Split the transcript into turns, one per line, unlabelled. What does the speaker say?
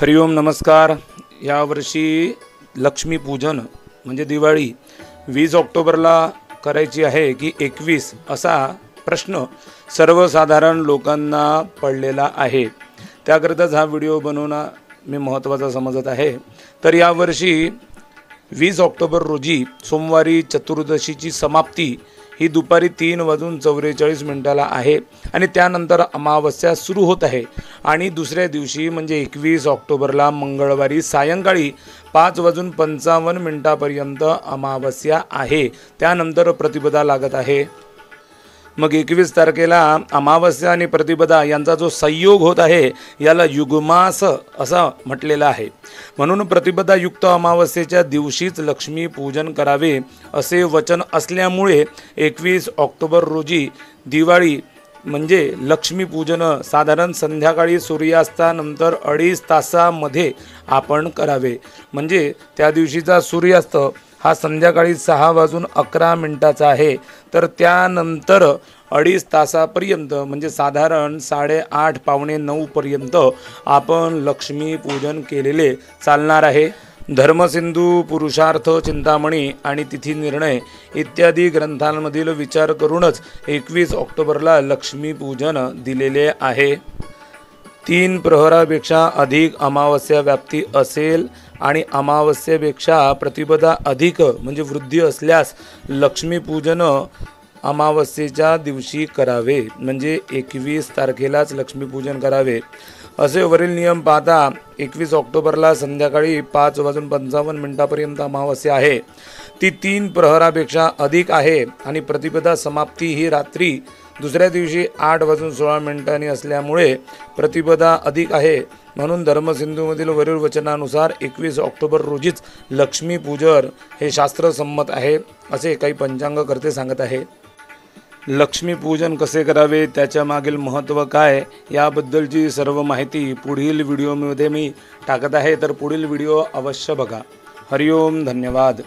हरिओम नमस्कार। यावर्षी लक्ष्मीपूजन म्हणजे दिवाळी 20 ऑक्टोबरला करायची आहे की 21 असा प्रश्न सर्वसाधारण लोकांना पडलेला आहे। त्याकरताच हा व्हिडिओ बनवणं मी महत्त्वाचा समजत आहे। तर यावर्षी 20 ऑक्टोबर रोजी सोमवारी चतुर्दशीची समाप्ती ही दुपारी 3:44 आहे आणि त्यानंतर अमावस्या सुरू होत आहे आणि दुसऱ्या दिवशी म्हणजे 21 ऑक्टोबरला मंगळवारी सायंकाळी 5:55 पर्यंत अमावस्या आहे। त्यानंतर प्रतिपदा लागत आहे। मग 21 तारखेला अमावस्या आणि प्रतिपदा यांचा जो संयोग होत आहे याला युगमास असं म्हटलेलं आहे। म्हणून प्रतिपदा युक्त अमावस्येच्या दिवशीच लक्ष्मी पूजन करावे असे वचन असल्यामुळे 21 ऑक्टोबर रोजी दिवाळी म्हणजे लक्ष्मी पूजन साधारण संध्याकाळी सूर्यास्तानंतर 2.5 तासामध्ये आपण करावे। म्हणजे त्या दिवशीचा सूर्यास्त हा संध्याकाळी 6:11 आहे। तर त्यानंतर 2.5 तासापर्यंत म्हणजे साधारण 8:30 पावणे 9 पर्यंत आपण लक्ष्मी पूजन केलेले चालणार आहे। धर्मसिंधू, पुरुषार्थ चिंतामणी आणि तिथी निर्णय इत्यादी ग्रंथांमधील विचार करूनच 21 ऑक्टोबरला लक्ष्मी पूजन दिलेले आहे। 3 प्रहरापेक्षा अधिक अमावस्या व्याप्ती असेल आणि अमावस्येपेक्षा प्रतिपदा अधिक म्हणजे वृद्धी असल्यास लक्ष्मीपूजन अमावस्येच्या दिवशी करावे, म्हणजे 21 तारखेलाच लक्ष्मीपूजन करावे असे वरील नियम पाहता 21 ऑक्टोबरला संध्याकाळी 5:55 पर्यंत अमावस्या आहे, ती 3 प्रहरापेक्षा अधिक आहे आणि प्रतिपदा समाप्ती ही रात्री दुसऱ्या दिवशी 8:16 असल्यामुळे प्रतिपदा अधिक आहे। म्हणून धर्मसिंधूमधील वरील वचनानुसार 21 ऑक्टोबर रोजीच लक्ष्मीपूजन हे शास्त्रसंमत आहे असे काही पंचांगकर्ते सांगत आहे। लक्ष्मीपूजन कसे करावे, त्याच्या मागील महत्त्व काय याबद्दलची सर्व माहिती पुढील व्हिडिओमध्ये मी टाकत आहे, तर पुढील व्हिडिओ अवश्य बघा। हरिओम, धन्यवाद।